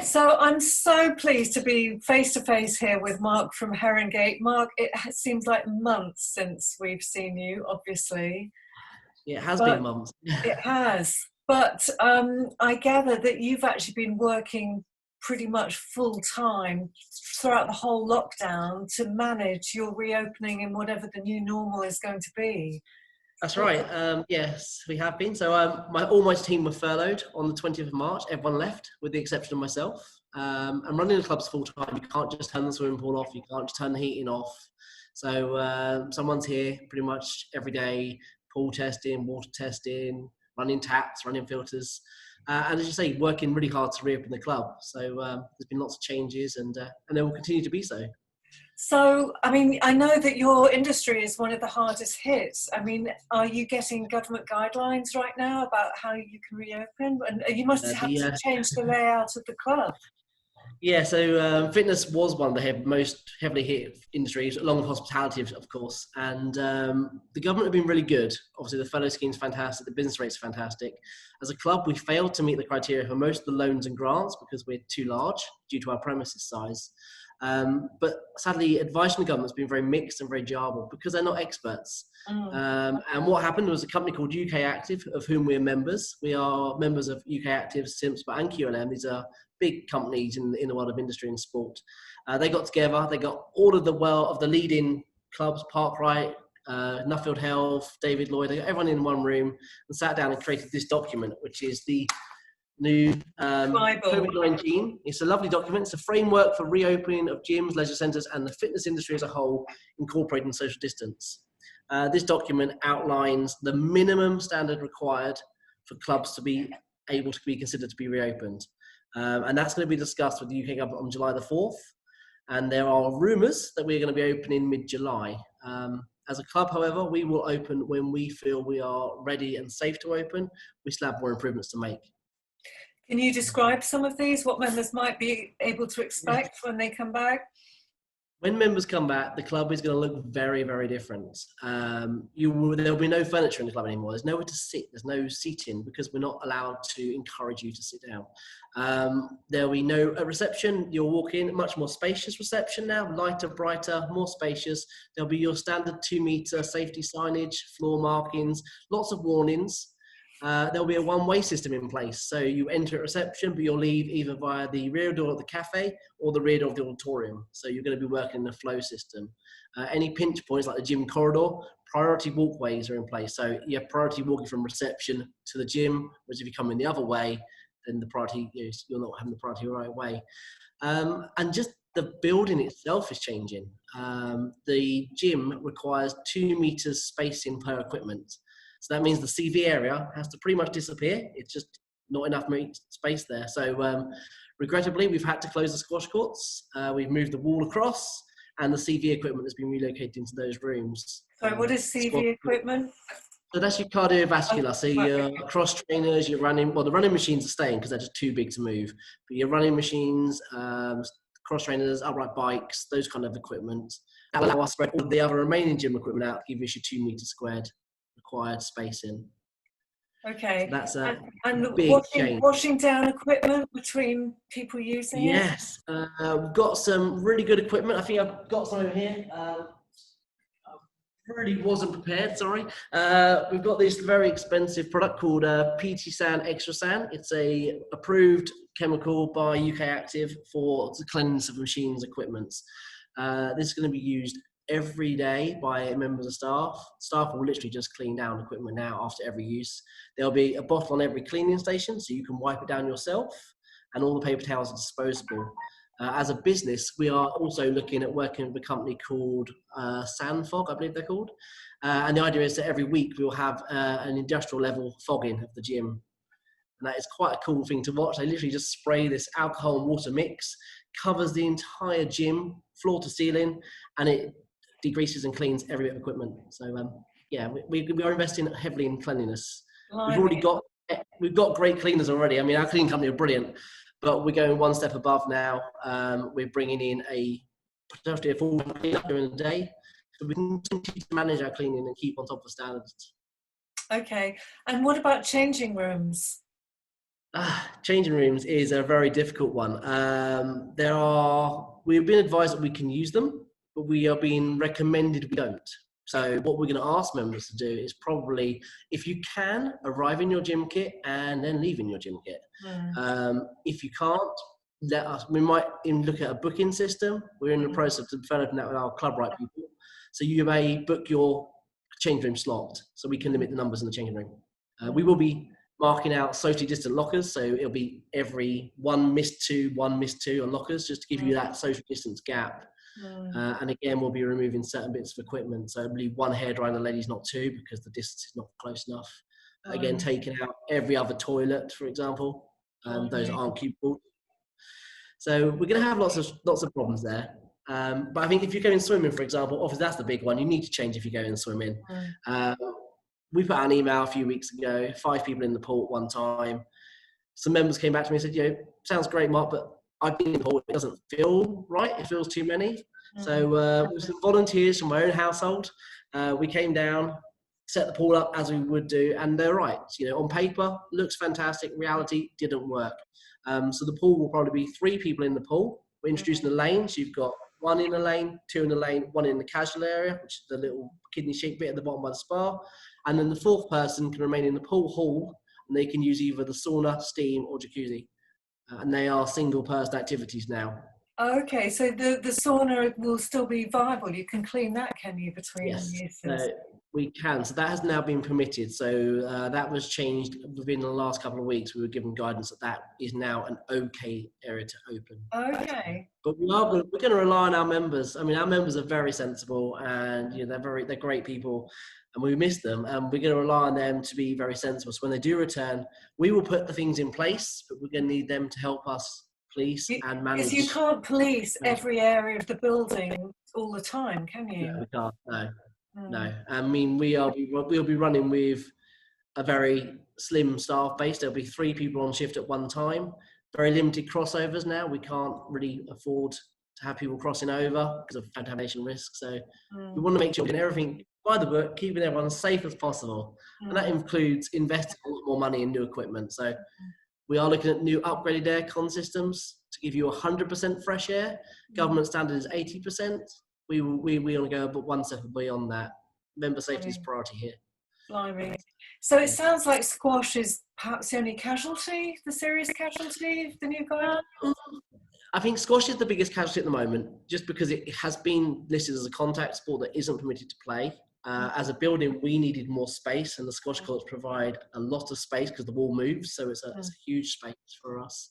So I'm so pleased to be face to face here with Mark from Herongate. Mark, seems like months since we've seen you, obviously, Yeah, it has been but months. it has. But I gather that you've actually been working pretty much full time throughout the whole lockdown to manage your reopening in whatever the new normal is going to be. That's right. Yes, we have been. So all my team were furloughed on the 20th of March. Everyone left, with the exception of myself. And running the club's full time. You can't just turn the swimming pool off. You can't just turn the heating off. So someone's here pretty much every day, pool testing, water testing, running taps, running filters. And as you say, working really hard to reopen the club. So there's been lots of changes and there will continue to be so. So, I mean, I know that your industry is one of the hardest hits. I mean, are you getting government guidelines right now about how you can reopen? And you must have to change the layout of the club. Yeah, so fitness was one of the most heavily hit industries, along with hospitality, of course. And the government have been really good. Obviously, the fellow scheme's fantastic, the business rate's fantastic. As a club, we failed to meet the criteria for most of the loans and grants because we're too large due to our premises size. But sadly, advice from the government's been very mixed and very jarbled because they're not experts. And what happened was a company called UK Active, of whom we're members. We are members of UK Active, SIMSPA and QLM. These are big companies in the world of industry and sport. They got together, they got all of the leading clubs, Parkrite, Nuffield Health, David Lloyd, they got everyone in one room and sat down and created this document, which is the new COVID-19. It's a lovely document. It's a framework for reopening of gyms, leisure centres and the fitness industry as a whole, incorporating social distance. This document outlines the minimum standard required for clubs to be able to be considered to be reopened. And that's going to be discussed with the UK government on July the 4th. And there are rumours that we're going to be opening mid-July. As a club, however, we will open when we feel we are ready and safe to open. We still have more improvements to make. Can you describe some of these, what members might be able to expect when they come back? When members come back, the club is going to look very, very different. There'll be no furniture in the club anymore. There's nowhere to sit. There's no seating because we're not allowed to encourage you to sit down. There'll be no reception. You'll walk in, much more spacious reception now, lighter, brighter, more spacious. There'll be your standard 2-metre safety signage, floor markings, lots of warnings. There'll be a one-way system in place. So you enter at reception, but you'll leave either via the rear door of the cafe or the rear door of the auditorium. So you're going to be working in the flow system. Any pinch points like the gym corridor, priority walkways are in place. So you have priority walking from reception to the gym, whereas if you come in the other way, then the priority, you're not having the priority the right way. And just the building itself is changing. The gym requires 2 meters spacing per equipment. So that means the CV area has to pretty much disappear. It's just not enough space there. So regrettably, we've had to close the squash courts. We've moved the wall across and the CV equipment has been relocated into those rooms. So what is CV equipment? So that's your cardiovascular. So your cross trainers, your running, well, the running machines are staying because they're just too big to move. But your running machines, cross trainers, upright bikes, those kind of equipment. That will allow us to spread all the other remaining gym equipment out, give you your 2 meters squared required spacing. Okay. So that's a and big change. Washing down equipment between people using it? Yes. We've got some really good equipment. I think I've got some over here. I really wasn't prepared, sorry. We've got this very expensive product called PT San Extra San. It's a approved chemical by UK Active for the cleanliness of machines equipment. This is going to be used every day by members of staff. Staff will literally just clean down equipment now after every use. There'll be a bottle on every cleaning station so you can wipe it down yourself, and all the paper towels are disposable. As a business, we are also looking at working with a company called Sandfog, I believe they're called. And the idea is that every week we'll have an industrial level fogging of the gym. And that is quite a cool thing to watch. They literally just spray this alcohol and water mix, covers the entire gym, floor to ceiling, and it degreases and cleans every bit of equipment. So yeah, we are investing heavily in cleanliness. We've got great cleaners already. I mean, our cleaning company are brilliant, but we're going one step above now. We're bringing in potentially a full cleanup during the day, so we can continue to manage our cleaning and keep on top of the standards. Okay, and what about changing rooms? Changing rooms is a very difficult one. We've been advised that we can use them, but we are being recommended we don't. So what we're going to ask members to do is probably, if you can, arrive in your gym kit and then leave in your gym kit. If you can't, let us. We might even look at a booking system. We're in the process of developing that with our club right people. So you may book your change room slot, so we can limit the numbers in the changing room. We will be marking out socially distant lockers, so it'll be every one missed two on lockers, just to give you that social distance gap. And again, we'll be removing certain bits of equipment, so it'll be one hairdryer and the ladies, not two, because the distance is not close enough. Again, taking out every other toilet, for example, those aren't cubicle. So we're going to have lots of problems there. But I think if you're going swimming, for example, obviously that's the big one. You need to change if you're going swimming. We put out an email a few weeks ago, 5 people in the pool at one time. Some members came back to me and said, sounds great, Mark, but I've been in the pool, it doesn't feel right, it feels too many. So with some volunteers from my own household, we came down, set the pool up as we would do, and they're right. On paper, looks fantastic, reality didn't work. So the pool will probably be 3 people in the pool. We're introducing the lanes. You've got 1 in the lane, 2 in the lane, 1 in the casual area, which is the little kidney shaped bit at the bottom by the spa. And then the 4th person can remain in the pool hall, and they can use either the sauna, steam, or jacuzzi. And they are single person activities now. Okay, so the sauna will still be viable. You can clean that, can you, between uses? We can. So that has now been permitted. So that was changed within the last couple of weeks. We were given guidance that is now an okay area to open. Okay. But we're going to rely on our members. I mean, our members are very sensible, and they're great people, and we miss them. And we're going to rely on them to be very sensible. So when they do return, we will put the things in place, but we're going to need them to help us police and manage. Because you can't police every area of the building all the time, can you? No, we can't. No. I mean, we'll be running with a very slim staff base. There'll be 3 people on shift at one time. Very limited crossovers now. We can't really afford to have people crossing over because of contamination risk. So we want to make sure we're doing everything by the book, keeping everyone as safe as possible. And that includes investing a lot more money in new equipment. So we are looking at new upgraded aircon systems to give you 100% fresh air. Government standard is 80%. We want to go but one step beyond that. Member safety is priority here. Blimey. So it sounds like squash is perhaps the only casualty, the serious casualty of the new guide? I think squash is the biggest casualty at the moment, just because it has been listed as a contact sport that isn't permitted to play. As a building, we needed more space, and the squash courts provide a lot of space because the wall moves, so it's a huge space for us.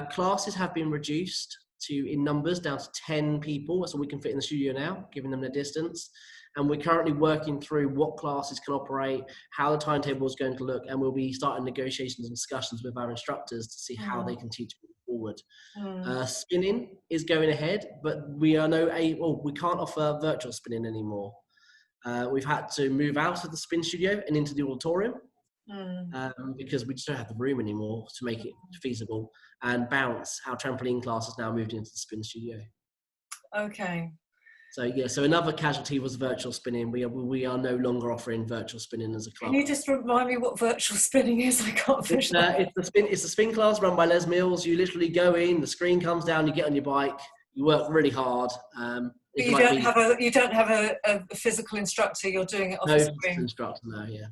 Classes have been reduced in numbers down to 10 people, so we can fit in the studio now, giving them the distance. And we're currently working through what classes can operate, how the timetable is going to look, and we'll be starting negotiations and discussions with our instructors to see how they can teach forward. Spinning is going ahead, but we can't offer virtual spinning anymore. We've had to move out of the spin studio and into the auditorium because we just don't have the room anymore to make it feasible. And bounce, our trampoline class has now moved into the spin studio. Okay. So another casualty was virtual spinning. We are no longer offering virtual spinning as a club. Can you just remind me what virtual spinning is? I can't visualize. It's a spin class run by Les Mills. You literally go in, the screen comes down, you get on your bike, you work really hard. But you don't have a physical instructor. You're doing it off the screen. No instructor, no, yeah.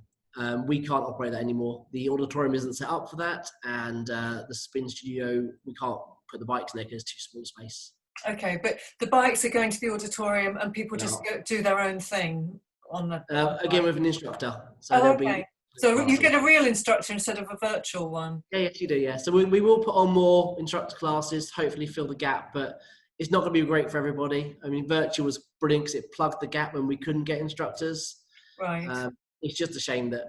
We can't operate that anymore. The auditorium isn't set up for that, and the spin studio, we can't put the bikes in there because it's too small space. Okay, but the bikes are going to the auditorium, and people just do their own thing on the. Again, with an instructor. So So you get a real instructor instead of a virtual one. Yeah, yes, you do. Yeah. So we will put on more instructor classes, hopefully fill the gap, but it's not going to be great for everybody. I mean, virtual was brilliant because it plugged the gap when we couldn't get instructors. Right. It's just a shame that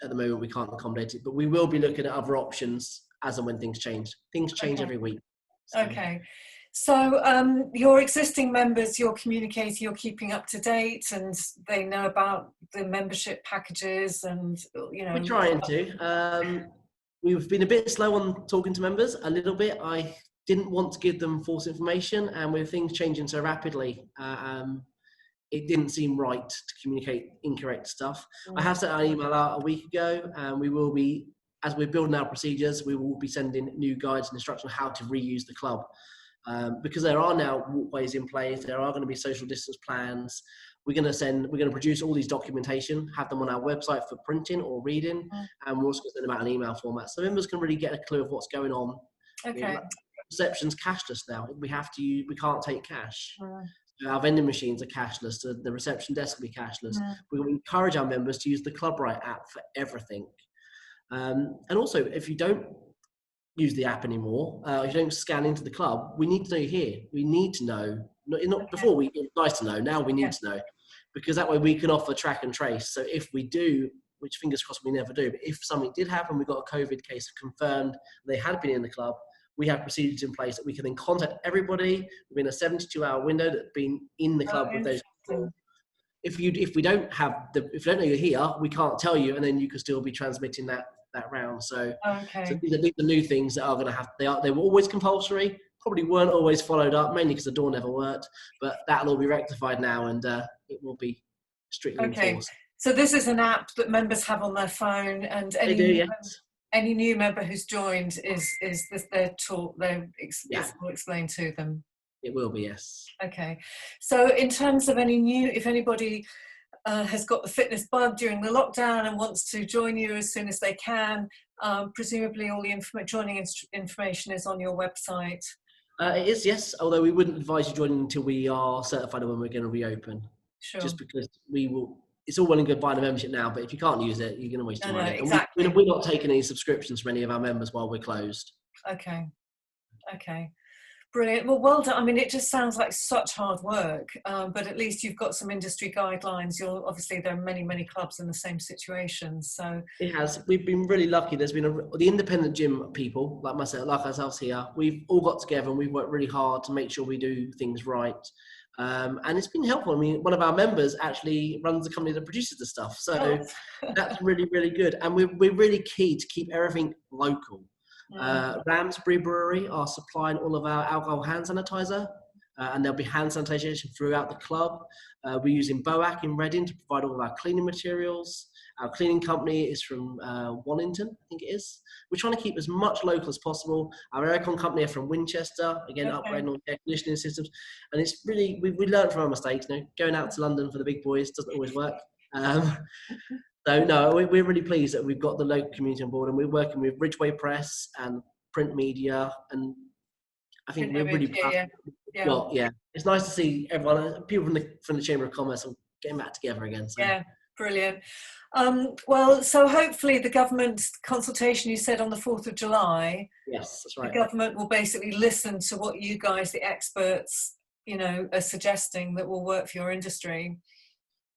at the moment we can't accommodate it, but we will be looking at other options as and when things change. Things change every week. So. Okay. So your existing members, you're communicating, you're keeping up to date, and they know about the membership packages, and We're trying to. We've been a bit slow on talking to members, a little bit. I didn't want to give them false information, and with things changing so rapidly, it didn't seem right to communicate incorrect stuff. I have sent an email out a week ago, and we will be as we're building our procedures, we will be sending new guides and instructions on how to reuse the club. Because there are now walkways in place, there are going to be social distance plans. We're going to produce all these documentation, have them on our website for printing or reading, and we're also going to send them out in email format, so members can really get a clue of what's going on. Okay. Reception's cashless now. We can't take cash. Our vending machines are cashless. So the reception desk will be cashless. We will encourage our members to use the Clubright app for everything. And also, if you don't use the app anymore, if you don't scan into the club, we need to know you're here. We need to know. Not before, it was nice to know. Now we need to know, because that way we can offer track and trace. So if we do, which fingers crossed we never do, but if something did happen, we got a COVID case confirmed they had been in the club, we have procedures in place that we can then contact everybody within a 72-hour window that's been in the club with those people. If we don't know you're here, we can't tell you, and then you could still be transmitting that round. So, so these are the new things that are going to have. They were always compulsory. Probably weren't always followed up, mainly because the door never worked. But that'll all be rectified now, and it will be strictly enforced. So this is an app that members have on their phone, and any new member who's joined is this they're taught, it's all explained to them. It will be, yes. Okay. So in terms of if anybody has got the fitness bug during the lockdown and wants to join you as soon as they can, presumably all the joining information is on your website. It is, yes, although we wouldn't advise you joining until we are certified when we're going to reopen. Sure. Just because it's all well and good buying a membership now, but if you can't use it, you're going to waste your money. Exactly. We're not taking any subscriptions from any of our members while we're closed. Okay. Brilliant. Well done. I mean, it just sounds like such hard work, but at least you've got some industry guidelines. Obviously, there are many clubs in the same situation. So it has. We've been really lucky. There's been the independent gym people like myself, like ourselves here. We've all got together and we've worked really hard to make sure we do things right. And it's been helpful. I mean, one of our members actually runs the company that produces the stuff, so that's really, really good. And we're really key to keep everything local. Ramsbury Brewery are supplying all of our alcohol hand sanitizer, and there'll be hand sanitation throughout the club. We're using Boac in Reading to provide all of our cleaning materials. Our cleaning company is from Wallington, I think it is. We're trying to keep as much local as possible. Our aircon company are from Winchester, again, upgrading all the air conditioning systems. And it's really, we learned from our mistakes. Going out to London for the big boys doesn't always work. So no, we're really pleased that we've got the local community on board, and we're working with Ridgeway Press and print media, and I think we're really proud. Well, it's nice to see everyone, people from the Chamber of Commerce, getting back together again. So. Yeah, brilliant. Well, so hopefully the government consultation you said on the 4th of July. Yes, that's right. The government will basically listen to what you guys, the experts, are suggesting that will work for your industry.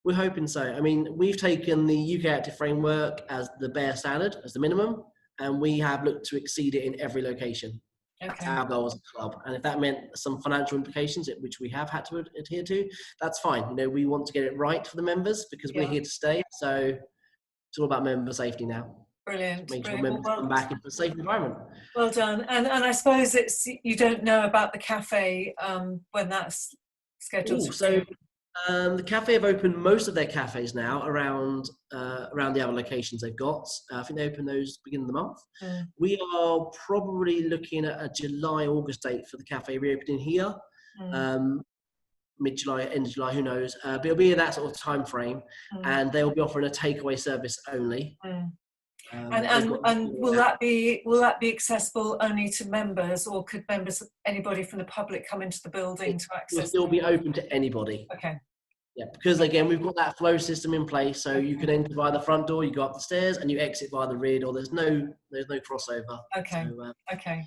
We're hoping so. I mean, we've taken the UK Active Framework as the bare standard, as the minimum, and we have looked to exceed it in every location. That's our goal as a club. And if that meant some financial implications, which we have had to adhere to, that's fine. We want to get it right for the members because we're here to stay. So it's all about member safety now. Brilliant. Make sure members come back into a safe environment. Well done. And I suppose you don't know about the cafe when that's scheduled. The cafe have opened most of their cafes now around the other locations they've got. I think they open those beginning of the month. We are probably looking at a July, August date for the cafe reopening here. Mid-July, end of July, who knows? But it'll be in that sort of time frame, and they'll be offering a takeaway service only. And will that be accessible only to members, or could anybody from the public come into the building to access? It'll still be open to anybody. Okay. Yeah, because again, we've got that flow system in place, so you can enter via the front door, you go up the stairs, and you exit via the rear door. There's no crossover. Okay. So, okay.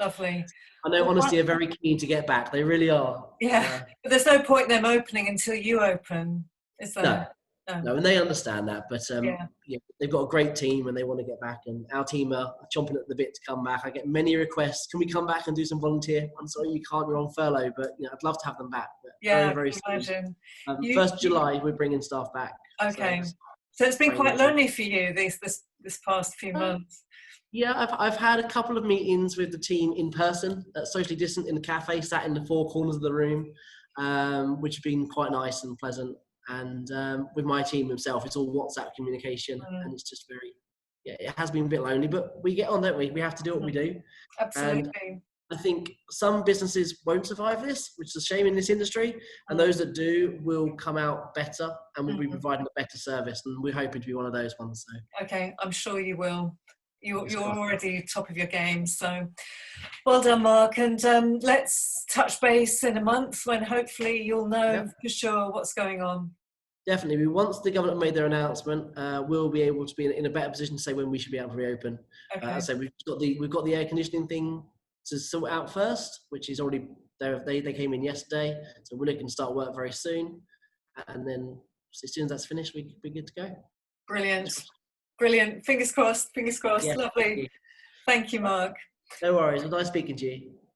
Lovely. I know, honestly, are very keen to get back. They really are. Yeah, but there's no point in them opening until you open, is there? No, and they understand that, but they've got a great team and they want to get back, and our team are chomping at the bit to come back. I get many requests, can we come back and do some volunteer? I'm sorry you can't, you're on furlough, but I'd love to have them back. Very, very soon. 1st July we're bringing staff back. Okay, so it's been quite lonely for you this past few months. Yeah, I've had a couple of meetings with the team in person, socially distant in the cafe, sat in the four corners of the room, which have been quite nice and pleasant. And with my team themselves, it's all WhatsApp communication, and it's just very, yeah, it has been a bit lonely, but we get on, don't we? We have to do what we do. And Absolutely. I think some businesses won't survive this, which is a shame in this industry. And those that do will come out better and will be Mm. providing a better service. And we're hoping to be one of those ones. So Okay, I'm sure you will. fingers You're crossed. already top of your game, so well done, Mark. And let's touch base in a month when hopefully you'll know Yeah, for sure what's going on. definitely. Once the government made their announcement, we'll be able to be in a better position to say when we should be able to reopen. Okay, So we've got the air conditioning thing to sort out first, which is already there. They came in yesterday, so we're looking to start work very soon. And then as soon as that's finished, we're good to go. brilliant, brilliant. Fingers crossed, fingers crossed. Yeah, Lovely. Thank you, Mark. no worries. It was nice speaking to you.